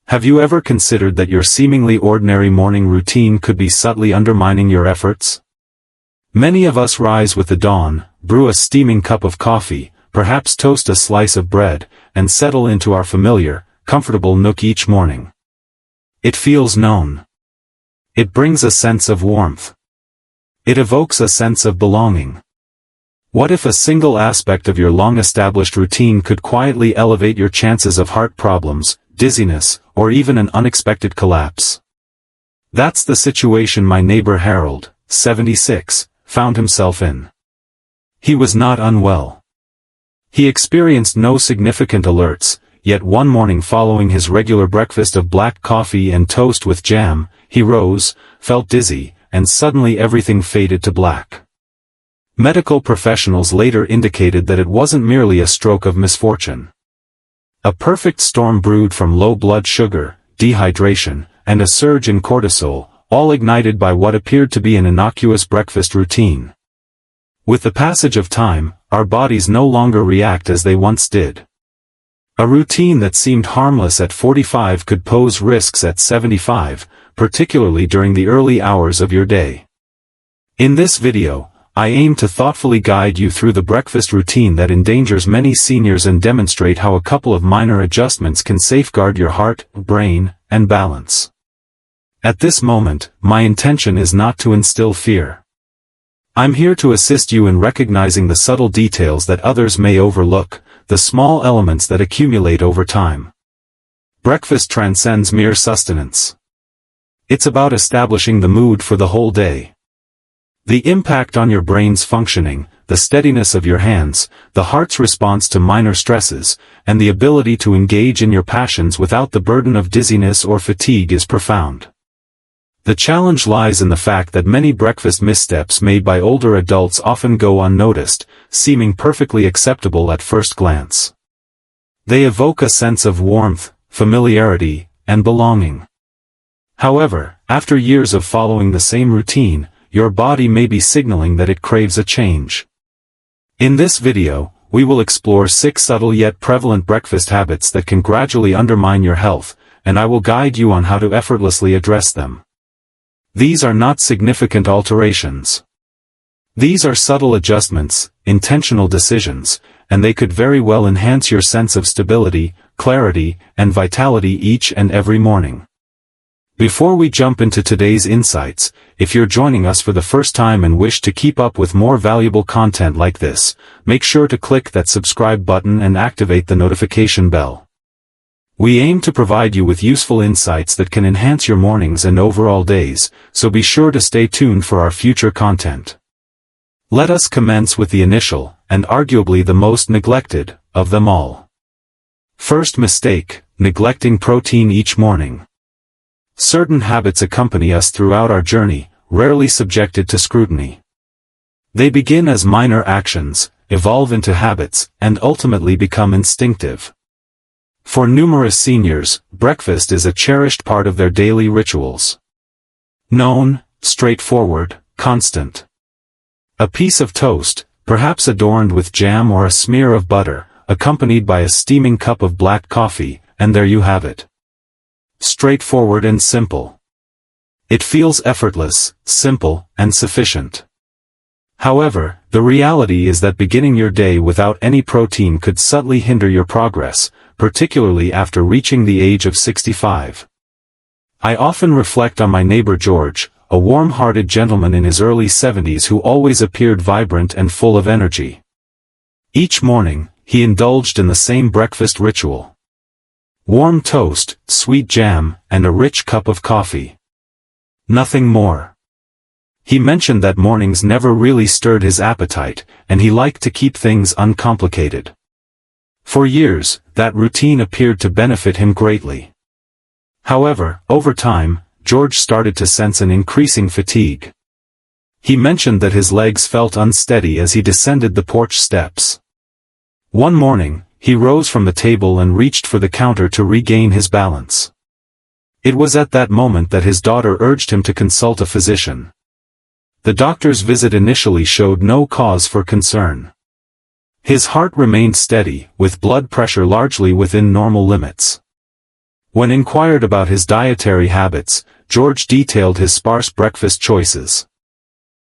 Have you ever considered that your seemingly ordinary morning routine could be subtly undermining your efforts? Many of us rise with the dawn, brew a steaming cup of coffee, perhaps toast a slice of bread, and settle into our familiar, comfortable nook each morning. It feels known. It brings a sense of warmth. It evokes a sense of belonging. What if a single aspect of your long-established routine could quietly elevate your chances of heart problems, dizziness, or even an unexpected collapse? That's the situation my neighbor Harold, 76, found himself in. He was not unwell. He experienced no significant alerts, yet one morning following his regular breakfast of black coffee and toast with jam, he rose, felt dizzy, and suddenly everything faded to black. Medical professionals later indicated that it wasn't merely a stroke of misfortune. A perfect storm brewed from low blood sugar, dehydration, and a surge in cortisol, all ignited by what appeared to be an innocuous breakfast routine. With the passage of time, our bodies no longer react as they once did. A routine that seemed harmless at 45 could pose risks at 75, particularly during the early hours of your day. In this video, I aim to thoughtfully guide you through the breakfast routine that endangers many seniors and demonstrate how a couple of minor adjustments can safeguard your heart, brain, and balance. At this moment, my intention is not to instill fear. I'm here to assist you in recognizing the subtle details that others may overlook, the small elements that accumulate over time. Breakfast transcends mere sustenance. It's about establishing the mood for the whole day. The impact on your brain's functioning, the steadiness of your hands, the heart's response to minor stresses, and the ability to engage in your passions without the burden of dizziness or fatigue is profound. The challenge lies in the fact that many breakfast missteps made by older adults often go unnoticed, seeming perfectly acceptable at first glance. They evoke a sense of warmth, familiarity, and belonging. However, after years of following the same routine, your body may be signaling that it craves a change. In this video, we will explore 6 subtle yet prevalent breakfast habits that can gradually undermine your health, and I will guide you on how to effortlessly address them. These are not significant alterations. These are subtle adjustments, intentional decisions, and they could very well enhance your sense of stability, clarity, and vitality each and every morning. Before we jump into today's insights, if you're joining us for the first time and wish to keep up with more valuable content like this, make sure to click that subscribe button and activate the notification bell. We aim to provide you with useful insights that can enhance your mornings and overall days, so be sure to stay tuned for our future content. Let us commence with the initial, and arguably the most neglected, of them all. First mistake, neglecting protein each morning. Certain habits accompany us throughout our journey, rarely subjected to scrutiny. They begin as minor actions, evolve into habits, and ultimately become instinctive. For numerous seniors, breakfast is a cherished part of their daily rituals. Known, straightforward, constant. A piece of toast, perhaps adorned with jam or a smear of butter, accompanied by a steaming cup of black coffee, and there you have it. Straightforward and simple. It feels effortless, simple, and sufficient. However, the reality is that beginning your day without any protein could subtly hinder your progress, particularly after reaching the age of 65. I often reflect on my neighbor George, a warm-hearted gentleman in his early 70s who always appeared vibrant and full of energy. Each morning, he indulged in the same breakfast ritual. Warm toast, sweet jam, and a rich cup of coffee. Nothing more. He mentioned that mornings never really stirred his appetite, and he liked to keep things uncomplicated. For years, that routine appeared to benefit him greatly. However, over time, George started to sense an increasing fatigue. He mentioned that his legs felt unsteady as he descended the porch steps. One morning, he rose from the table and reached for the counter to regain his balance. It was at that moment that his daughter urged him to consult a physician. The doctor's visit initially showed no cause for concern. His heart remained steady, with blood pressure largely within normal limits. When inquired about his dietary habits, George detailed his sparse breakfast choices.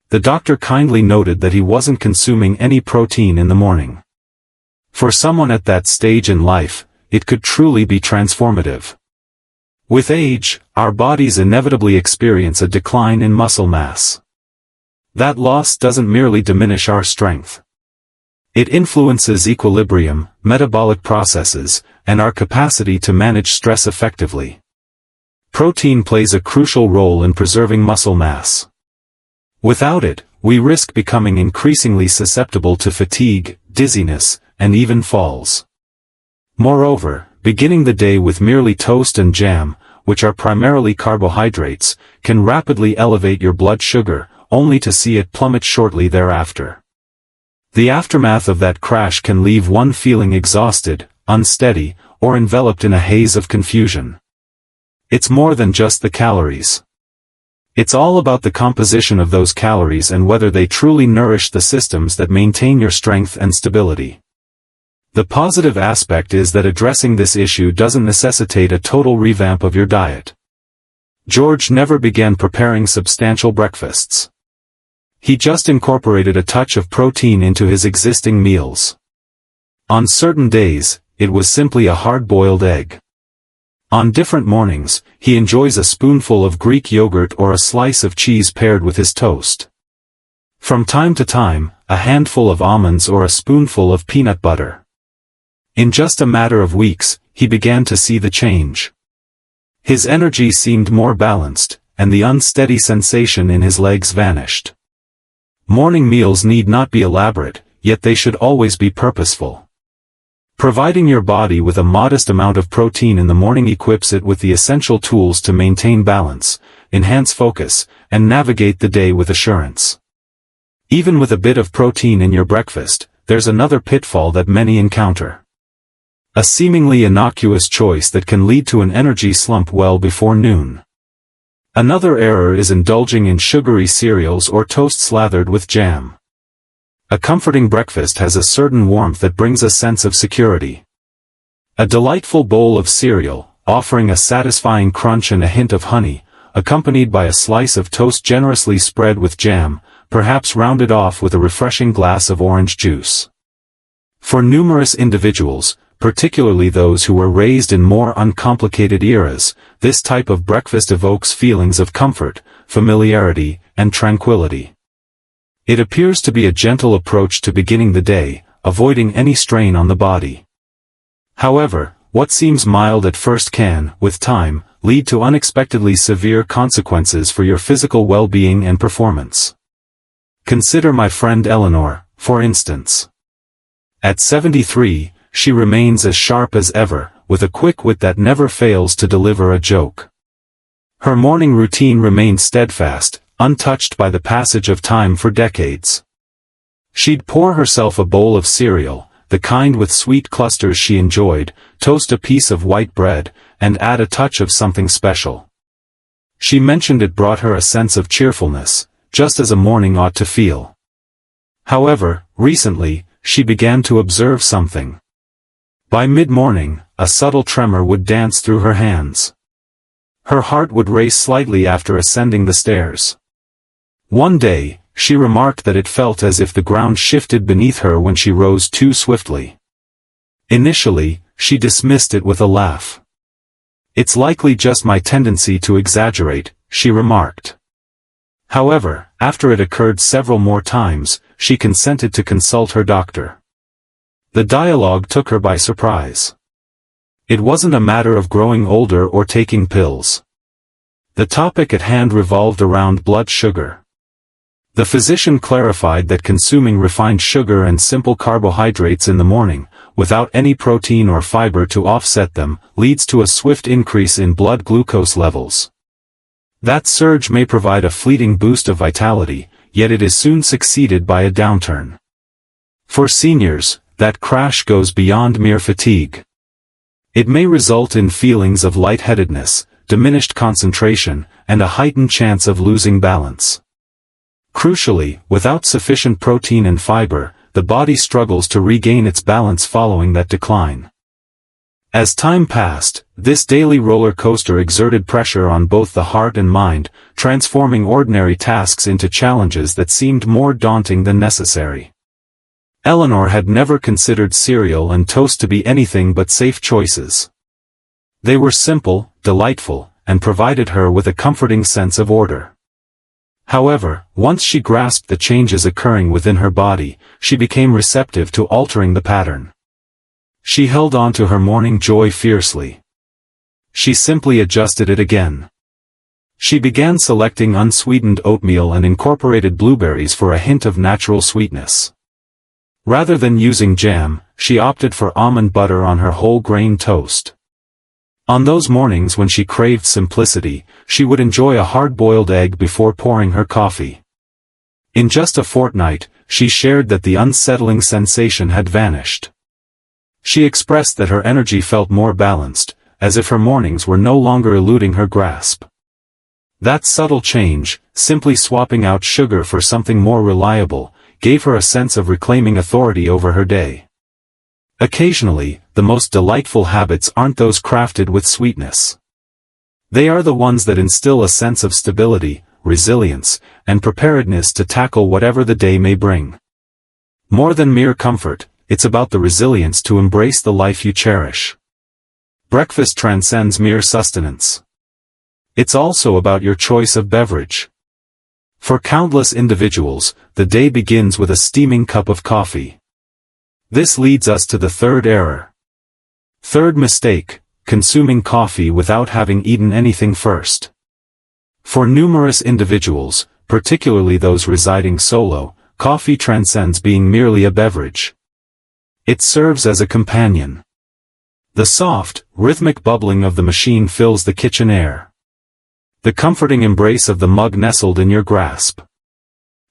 The doctor kindly noted that he wasn't consuming any protein in the morning. For someone at that stage in life, it could truly be transformative. With age, our bodies inevitably experience a decline in muscle mass. That loss doesn't merely diminish our strength. It influences equilibrium, metabolic processes, and our capacity to manage stress effectively. Protein plays a crucial role in preserving muscle mass. Without it, we risk becoming increasingly susceptible to fatigue, dizziness, and even falls. Moreover, beginning the day with merely toast and jam, which are primarily carbohydrates, can rapidly elevate your blood sugar, only to see it plummet shortly thereafter. The aftermath of that crash can leave one feeling exhausted, unsteady, or enveloped in a haze of confusion. It's more than just the calories. It's all about the composition of those calories and whether they truly nourish the systems that maintain your strength and stability. The positive aspect is that addressing this issue doesn't necessitate a total revamp of your diet. George never began preparing substantial breakfasts. He just incorporated a touch of protein into his existing meals. On certain days, it was simply a hard-boiled egg. On different mornings, he enjoys a spoonful of Greek yogurt or a slice of cheese paired with his toast. From time to time, a handful of almonds or a spoonful of peanut butter. In just a matter of weeks, he began to see the change. His energy seemed more balanced, and the unsteady sensation in his legs vanished. Morning meals need not be elaborate, yet they should always be purposeful. Providing your body with a modest amount of protein in the morning equips it with the essential tools to maintain balance, enhance focus, and navigate the day with assurance. Even with a bit of protein in your breakfast, there's another pitfall that many encounter. A seemingly innocuous choice that can lead to an energy slump well before noon. Another error is indulging in sugary cereals or toast slathered with jam. A comforting breakfast has a certain warmth that brings a sense of security. A delightful bowl of cereal, offering a satisfying crunch and a hint of honey, accompanied by a slice of toast generously spread with jam, perhaps rounded off with a refreshing glass of orange juice. For numerous individuals, particularly those who were raised in more uncomplicated eras, this type of breakfast evokes feelings of comfort, familiarity, and tranquility. It appears to be a gentle approach to beginning the day, avoiding any strain on the body. However, what seems mild at first can, with time, lead to unexpectedly severe consequences for your physical well-being and performance. Consider my friend Eleanor, for instance. At 73, she remains as sharp as ever, with a quick wit that never fails to deliver a joke. Her morning routine remains steadfast, untouched by the passage of time for decades. She'd pour herself a bowl of cereal, the kind with sweet clusters she enjoyed, toast a piece of white bread, and add a touch of something special. She mentioned it brought her a sense of cheerfulness, just as a morning ought to feel. However, recently, she began to observe something. By mid-morning, a subtle tremor would dance through her hands. Her heart would race slightly after ascending the stairs. One day, she remarked that it felt as if the ground shifted beneath her when she rose too swiftly. Initially, she dismissed it with a laugh. "It's likely just my tendency to exaggerate," she remarked. However, after it occurred several more times, she consented to consult her doctor. The dialogue took her by surprise. It wasn't a matter of growing older or taking pills. The topic at hand revolved around blood sugar. The physician clarified that consuming refined sugar and simple carbohydrates in the morning, without any protein or fiber to offset them, leads to a swift increase in blood glucose levels. That surge may provide a fleeting boost of vitality, yet it is soon succeeded by a downturn. For seniors, that crash goes beyond mere fatigue. It may result in feelings of lightheadedness, diminished concentration, and a heightened chance of losing balance. Crucially, without sufficient protein and fiber, the body struggles to regain its balance following that decline. As time passed, This daily roller coaster exerted pressure on both the heart and mind, transforming ordinary tasks into challenges that seemed more daunting than necessary. Eleanor had never considered cereal and toast to be anything but safe choices. They were simple, delightful, and provided her with a comforting sense of order. However, once she grasped the changes occurring within her body, she became receptive to altering the pattern. She held on to her morning joy fiercely. She simply adjusted it again. She began selecting unsweetened oatmeal and incorporated blueberries for a hint of natural sweetness. Rather than using jam, she opted for almond butter on her whole grain toast. On those mornings when she craved simplicity, she would enjoy a hard-boiled egg before pouring her coffee. In just a fortnight, she shared that the unsettling sensation had vanished. She expressed that her energy felt more balanced, as if her mornings were no longer eluding her grasp. That subtle change, simply swapping out sugar for something more reliable, gave her a sense of reclaiming authority over her day. Occasionally, the most delightful habits aren't those crafted with sweetness. They are the ones that instill a sense of stability, resilience, and preparedness to tackle whatever the day may bring. More than mere comfort, it's about the resilience to embrace the life you cherish. Breakfast transcends mere sustenance. It's also about your choice of beverage. For countless individuals, the day begins with a steaming cup of coffee. This leads us to the third error. Third mistake, consuming coffee without having eaten anything first. For numerous individuals, particularly those residing solo, coffee transcends being merely a beverage. It serves as a companion. The soft, rhythmic bubbling of the machine fills the kitchen air. The comforting embrace of the mug nestled in your grasp.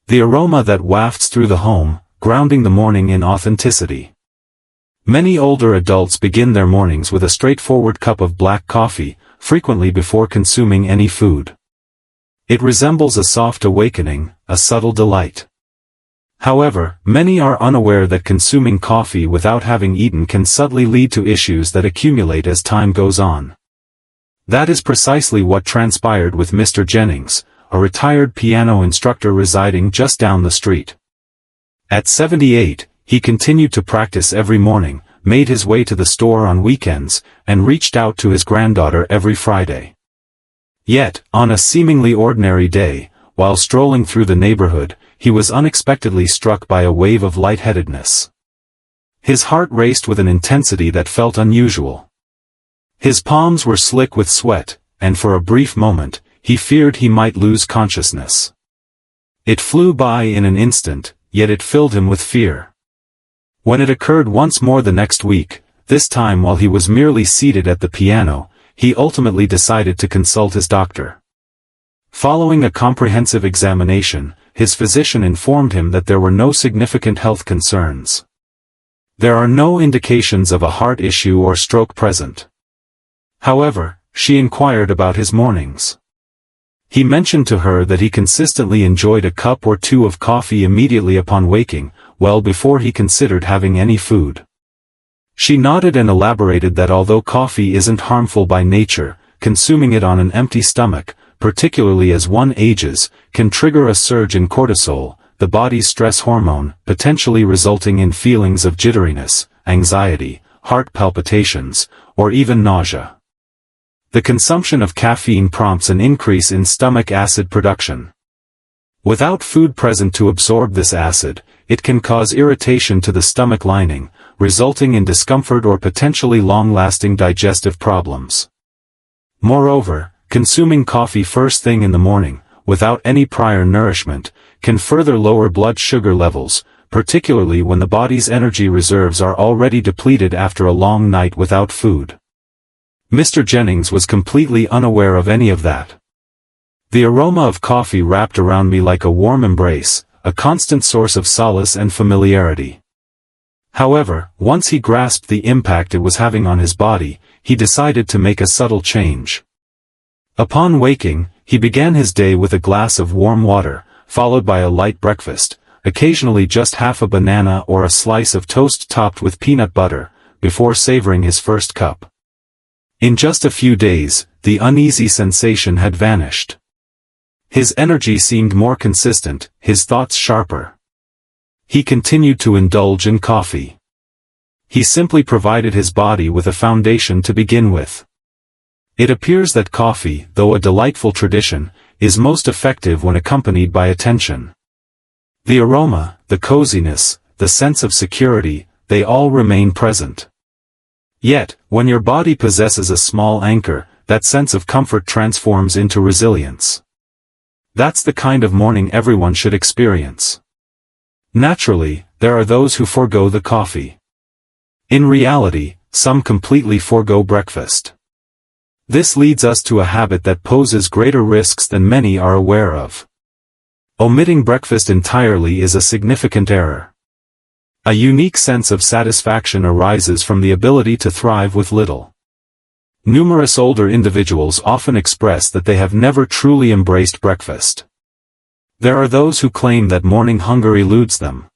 The aroma that wafts through the home, grounding the morning in authenticity. Many older adults begin their mornings with a straightforward cup of black coffee, frequently before consuming any food. It resembles a soft awakening, a subtle delight. However, many are unaware that consuming coffee without having eaten can subtly lead to issues that accumulate as time goes on. That is precisely what transpired with Mr. Jennings, a retired piano instructor residing just down the street. At 78, he continued to practice every morning, made his way to the store on weekends, and reached out to his granddaughter every Friday. Yet, on a seemingly ordinary day, while strolling through the neighborhood, he was unexpectedly struck by a wave of lightheadedness. His heart raced with an intensity that felt unusual. His palms were slick with sweat, and for a brief moment, he feared he might lose consciousness. It flew by in an instant, yet it filled him with fear. When it occurred once more the next week, this time while he was merely seated at the piano, he ultimately decided to consult his doctor. Following a comprehensive examination, his physician informed him that there were no significant health concerns. There are no indications of a heart issue or stroke present. However, she inquired about his mornings. He mentioned to her that he consistently enjoyed a cup or two of coffee immediately upon waking, well before he considered having any food. She nodded and elaborated that although coffee isn't harmful by nature, consuming it on an empty stomach, particularly as one ages, can trigger a surge in cortisol, the body's stress hormone, potentially resulting in feelings of jitteriness, anxiety, heart palpitations, or even nausea. The consumption of caffeine prompts an increase in stomach acid production. Without food present to absorb this acid, it can cause irritation to the stomach lining, resulting in discomfort or potentially long-lasting digestive problems. Moreover, consuming coffee first thing in the morning, without any prior nourishment, can further lower blood sugar levels, particularly when the body's energy reserves are already depleted after a long night without food. Mr. Jennings was completely unaware of any of that. The aroma of coffee wrapped around me like a warm embrace, a constant source of solace and familiarity. However, once he grasped the impact it was having on his body, he decided to make a subtle change. Upon waking, he began his day with a glass of warm water, followed by a light breakfast, occasionally just half a banana or a slice of toast topped with peanut butter, before savoring his first cup. In just a few days, the uneasy sensation had vanished. His energy seemed more consistent, his thoughts sharper. He continued to indulge in coffee. He simply provided his body with a foundation to begin with. It appears that coffee, though a delightful tradition, is most effective when accompanied by attention. The aroma, the coziness, the sense of security, they all remain present. Yet, when your body possesses a small anchor, that sense of comfort transforms into resilience. That's the kind of morning everyone should experience. Naturally, there are those who forego the coffee. In reality, some completely forego breakfast. This leads us to a habit that poses greater risks than many are aware of. Omitting breakfast entirely is a significant error. A unique sense of satisfaction arises from the ability to thrive with little. Numerous older individuals often express that they have never truly embraced breakfast. There are those who claim that morning hunger eludes them.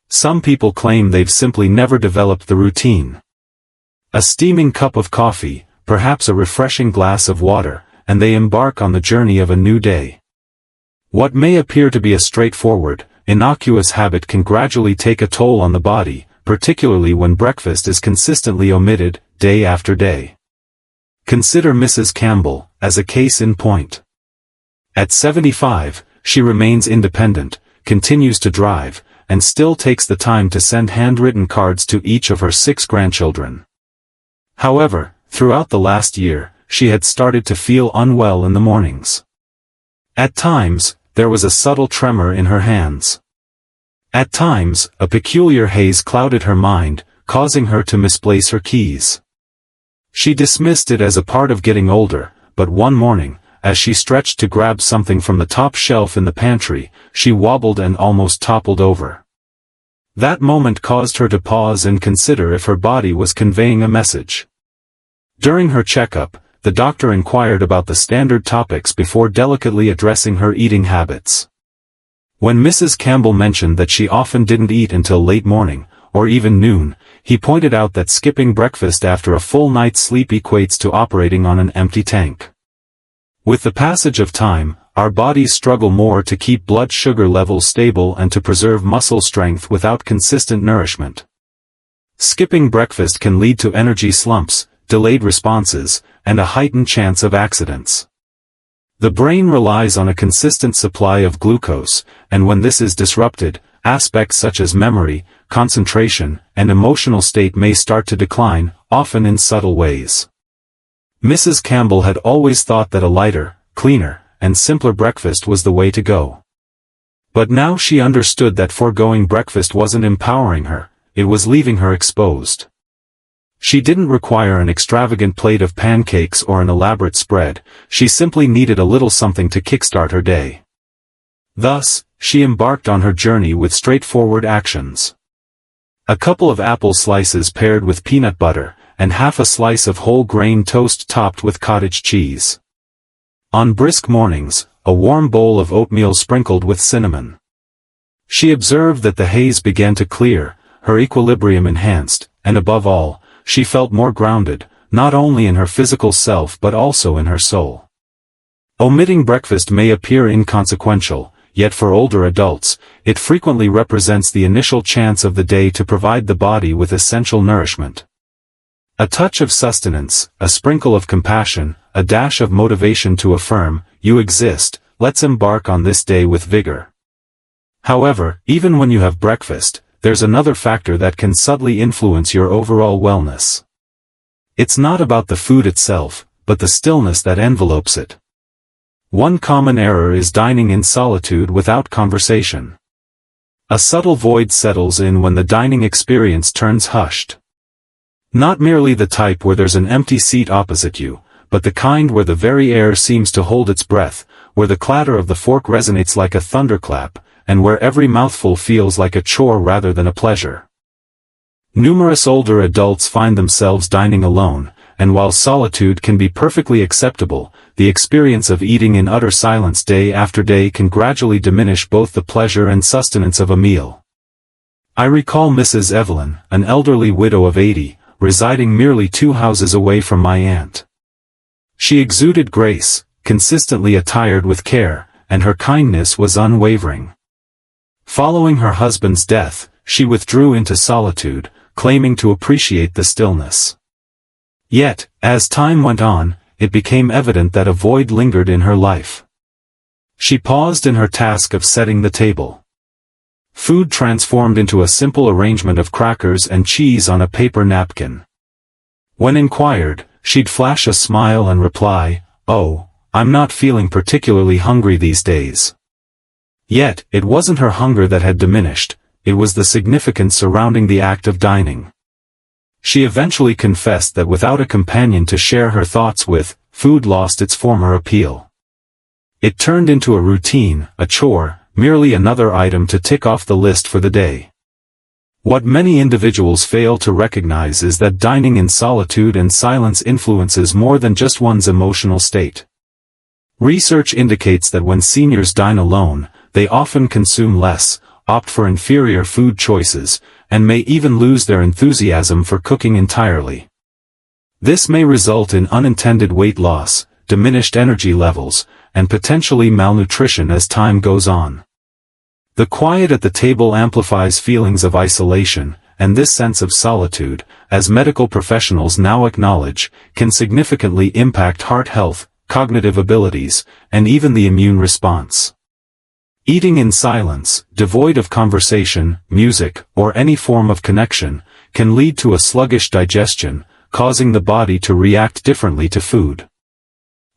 Some people claim they've simply never developed the routine. A steaming cup of coffee, perhaps a refreshing glass of water, and they embark on the journey of a new day. What may appear to be a straightforward, innocuous habit can gradually take a toll on the body, particularly when breakfast is consistently omitted, day after day. Consider Mrs. Campbell, as a case in point. At 75, she remains independent, continues to drive, and still takes the time to send handwritten cards to each of her 6 grandchildren. However, throughout the last year, she had started to feel unwell in the mornings. At times, there was a subtle tremor in her hands. At times, a peculiar haze clouded her mind, causing her to misplace her keys. She dismissed it as a part of getting older, but one morning, as she stretched to grab something from the top shelf in the pantry, she wobbled and almost toppled over. That moment caused her to pause and consider if her body was conveying a message. During her checkup, the doctor inquired about the standard topics before delicately addressing her eating habits. When Mrs. Campbell mentioned that she often didn't eat until late morning, or even noon, he pointed out that skipping breakfast after a full night's sleep equates to operating on an empty tank. With the passage of time, our bodies struggle more to keep blood sugar levels stable and to preserve muscle strength without consistent nourishment. Skipping breakfast can lead to energy slumps, delayed responses, and a heightened chance of accidents. The brain relies on a consistent supply of glucose, and when this is disrupted, aspects such as memory, concentration, and emotional state may start to decline, often in subtle ways. Mrs. Campbell had always thought that a lighter, cleaner, and simpler breakfast was the way to go. But now she understood that foregoing breakfast wasn't empowering her, it was leaving her exposed. She didn't require an extravagant plate of pancakes or an elaborate spread, she simply needed a little something to kickstart her day. Thus, she embarked on her journey with straightforward actions. A couple of apple slices paired with peanut butter, and half a slice of whole grain toast topped with cottage cheese. On brisk mornings, a warm bowl of oatmeal sprinkled with cinnamon. She observed that the haze began to clear, her equilibrium enhanced, and above all, she felt more grounded, not only in her physical self but also in her soul. Omitting breakfast may appear inconsequential, yet for older adults, it frequently represents the initial chance of the day to provide the body with essential nourishment. A touch of sustenance, a sprinkle of compassion, a dash of motivation to affirm, "You exist, let's embark on this day with vigor." However, even when you have breakfast, there's another factor that can subtly influence your overall wellness. It's not about the food itself, but the stillness that envelopes it. One common error is dining in solitude without conversation. A subtle void settles in when the dining experience turns hushed. Not merely the type where there's an empty seat opposite you, but the kind where the very air seems to hold its breath, where the clatter of the fork resonates like a thunderclap, and where every mouthful feels like a chore rather than a pleasure. Numerous older adults find themselves dining alone, and while solitude can be perfectly acceptable, the experience of eating in utter silence day after day can gradually diminish both the pleasure and sustenance of a meal. I recall Mrs. Evelyn, an elderly widow of 80, residing merely 2 houses away from my aunt. She exuded grace, consistently attired with care, and her kindness was unwavering. Following her husband's death, she withdrew into solitude, claiming to appreciate the stillness. Yet, as time went on, it became evident that a void lingered in her life. She paused in her task of setting the table. Food transformed into a simple arrangement of crackers and cheese on a paper napkin. When inquired, she'd flash a smile and reply, "Oh, I'm not feeling particularly hungry these days." Yet, it wasn't her hunger that had diminished, it was the significance surrounding the act of dining. She eventually confessed that without a companion to share her thoughts with, food lost its former appeal. It turned into a routine, a chore, merely another item to tick off the list for the day. What many individuals fail to recognize is that dining in solitude and silence influences more than just one's emotional state. Research indicates that when seniors dine alone, they often consume less, opt for inferior food choices, and may even lose their enthusiasm for cooking entirely. This may result in unintended weight loss, diminished energy levels, and potentially malnutrition as time goes on. The quiet at the table amplifies feelings of isolation, and this sense of solitude, as medical professionals now acknowledge, can significantly impact heart health, cognitive abilities, and even the immune response. Eating in silence, devoid of conversation, music, or any form of connection, can lead to a sluggish digestion, causing the body to react differently to food.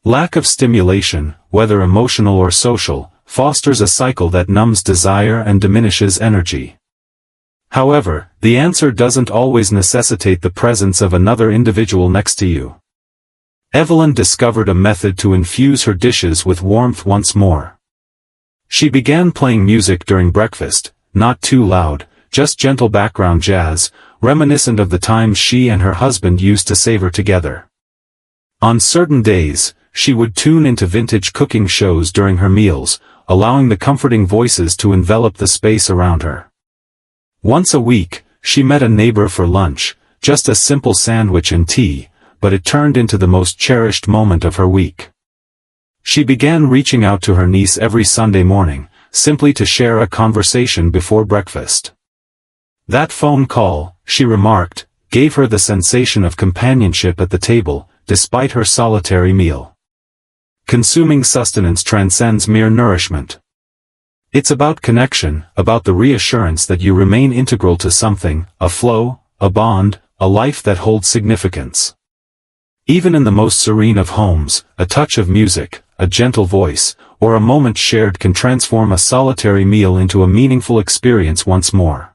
Lack of stimulation, whether emotional or social, fosters a cycle that numbs desire and diminishes energy. However, the answer doesn't always necessitate the presence of another individual next to you. Evelyn discovered a method to infuse her dishes with warmth once more. She began playing music during breakfast, not too loud, just gentle background jazz, reminiscent of the times she and her husband used to savor together. On certain days, she would tune into vintage cooking shows during her meals, allowing the comforting voices to envelop the space around her. Once a week, she met a neighbor for lunch, just a simple sandwich and tea, but it turned into the most cherished moment of her week. She began reaching out to her niece every Sunday morning, simply to share a conversation before breakfast. That phone call, she remarked, gave her the sensation of companionship at the table, despite her solitary meal. Consuming sustenance transcends mere nourishment. It's about connection, about the reassurance that you remain integral to something, a flow, a bond, a life that holds significance. Even in the most serene of homes, a touch of music, a gentle voice, or a moment shared can transform a solitary meal into a meaningful experience once more.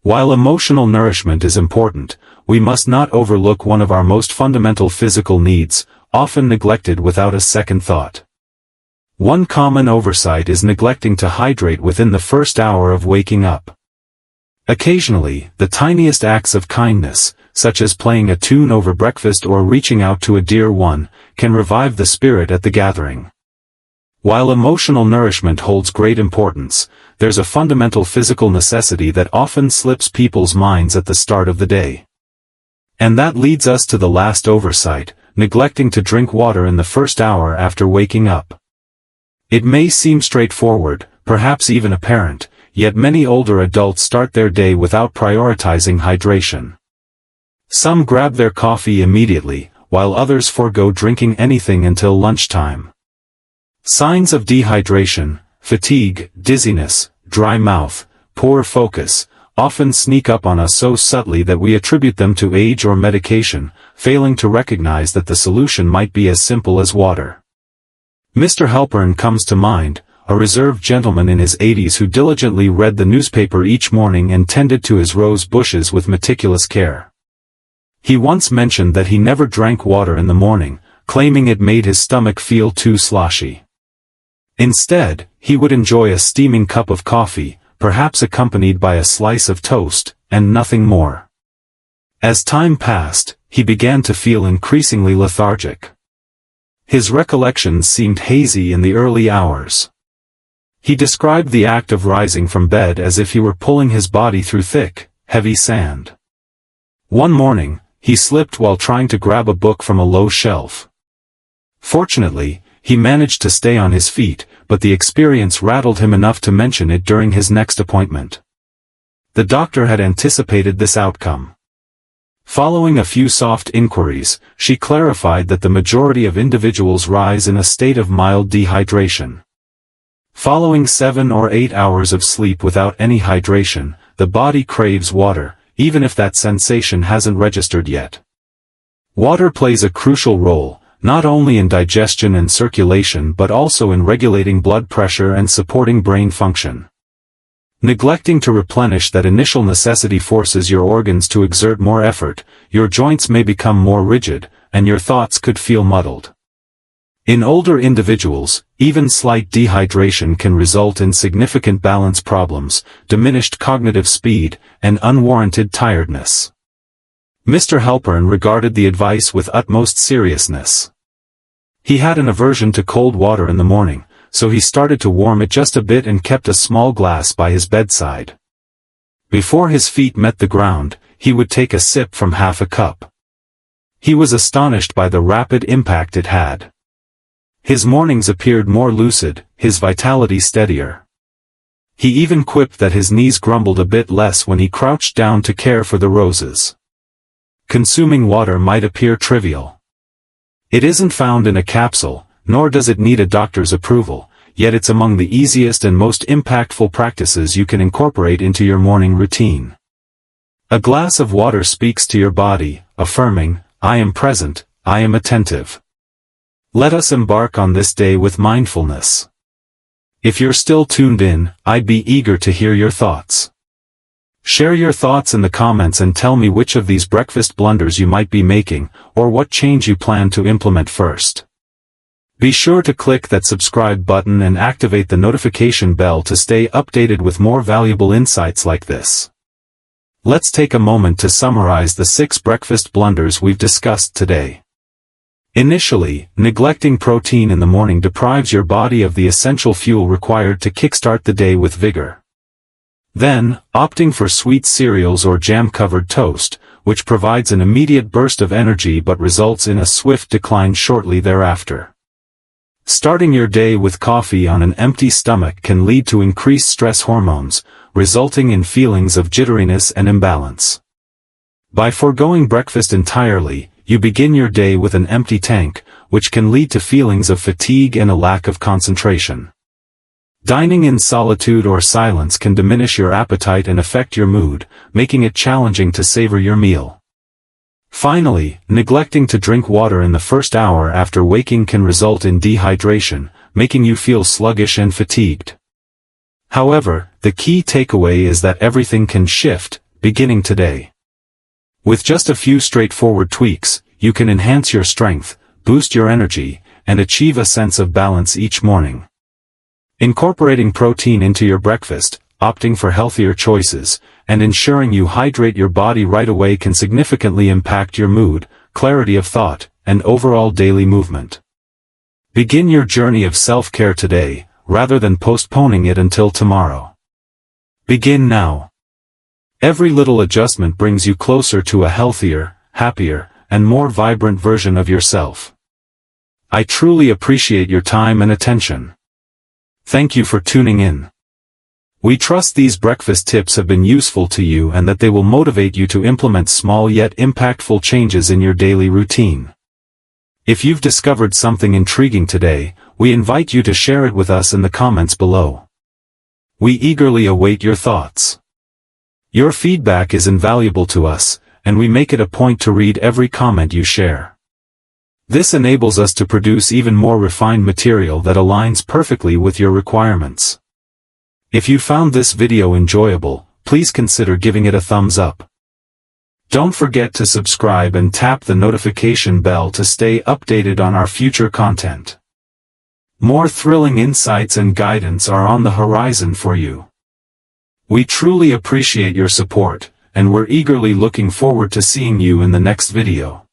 While emotional nourishment is important, we must not overlook one of our most fundamental physical needs, often neglected without a second thought. One common oversight is neglecting to hydrate within the first hour of waking up. Occasionally, the tiniest acts of kindness, such as playing a tune over breakfast or reaching out to a dear one, can revive the spirit at the gathering. While emotional nourishment holds great importance, there's a fundamental physical necessity that often slips people's minds at the start of the day. And that leads us to the last oversight, neglecting to drink water in the first hour after waking up. It may seem straightforward, perhaps even apparent, yet many older adults start their day without prioritizing hydration. Some grab their coffee immediately, while others forego drinking anything until lunchtime. Signs of dehydration, fatigue, dizziness, dry mouth, poor focus, often sneak up on us so subtly that we attribute them to age or medication, failing to recognize that the solution might be as simple as water. Mr. Halpern comes to mind, a reserved gentleman in his 80s who diligently read the newspaper each morning and tended to his rose bushes with meticulous care. He once mentioned that he never drank water in the morning, claiming it made his stomach feel too sloshy. Instead, he would enjoy a steaming cup of coffee, perhaps accompanied by a slice of toast, and nothing more. As time passed, he began to feel increasingly lethargic. His recollections seemed hazy in the early hours. He described the act of rising from bed as if he were pulling his body through thick, heavy sand. One morning, he slipped while trying to grab a book from a low shelf. Fortunately, he managed to stay on his feet, but the experience rattled him enough to mention it during his next appointment. The doctor had anticipated this outcome. Following a few soft inquiries, she clarified that the majority of individuals rise in a state of mild dehydration. Following 7 or 8 hours of sleep without any hydration, the body craves water, even if that sensation hasn't registered yet. Water plays a crucial role, not only in digestion and circulation but also in regulating blood pressure and supporting brain function. Neglecting to replenish that initial necessity forces your organs to exert more effort, your joints may become more rigid, and your thoughts could feel muddled. In older individuals, even slight dehydration can result in significant balance problems, diminished cognitive speed, and unwarranted tiredness. Mr. Halpern regarded the advice with utmost seriousness. He had an aversion to cold water in the morning, so he started to warm it just a bit and kept a small glass by his bedside. Before his feet met the ground, he would take a sip from half a cup. He was astonished by the rapid impact it had. His mornings appeared more lucid, his vitality steadier. He even quipped that his knees grumbled a bit less when he crouched down to care for the roses. Consuming water might appear trivial. It isn't found in a capsule, nor does it need a doctor's approval, yet it's among the easiest and most impactful practices you can incorporate into your morning routine. A glass of water speaks to your body, affirming, "I am present, I am attentive." Let us embark on this day with mindfulness. If you're still tuned in, I'd be eager to hear your thoughts. Share your thoughts in the comments and tell me which of these breakfast blunders you might be making, or what change you plan to implement first. Be sure to click that subscribe button and activate the notification bell to stay updated with more valuable insights like this. Let's take a moment to summarize the 6 breakfast blunders we've discussed today. Initially, neglecting protein in the morning deprives your body of the essential fuel required to kickstart the day with vigor. Then, opting for sweet cereals or jam-covered toast, which provides an immediate burst of energy but results in a swift decline shortly thereafter. Starting your day with coffee on an empty stomach can lead to increased stress hormones, resulting in feelings of jitteriness and imbalance. By foregoing breakfast entirely, you begin your day with an empty tank, which can lead to feelings of fatigue and a lack of concentration. Dining in solitude or silence can diminish your appetite and affect your mood, making it challenging to savor your meal. Finally, neglecting to drink water in the first hour after waking can result in dehydration, making you feel sluggish and fatigued. However, the key takeaway is that everything can shift, beginning today. With just a few straightforward tweaks, you can enhance your strength, boost your energy, and achieve a sense of balance each morning. Incorporating protein into your breakfast, opting for healthier choices, and ensuring you hydrate your body right away can significantly impact your mood, clarity of thought, and overall daily movement. Begin your journey of self-care today, rather than postponing it until tomorrow. Begin now. Every little adjustment brings you closer to a healthier, happier, and more vibrant version of yourself. I truly appreciate your time and attention. Thank you for tuning in. We trust these breakfast tips have been useful to you and that they will motivate you to implement small yet impactful changes in your daily routine. If you've discovered something intriguing today, we invite you to share it with us in the comments below. We eagerly await your thoughts. Your feedback is invaluable to us, and we make it a point to read every comment you share. This enables us to produce even more refined material that aligns perfectly with your requirements. If you found this video enjoyable, please consider giving it a thumbs up. Don't forget to subscribe and tap the notification bell to stay updated on our future content. More thrilling insights and guidance are on the horizon for you. We truly appreciate your support, and we're eagerly looking forward to seeing you in the next video.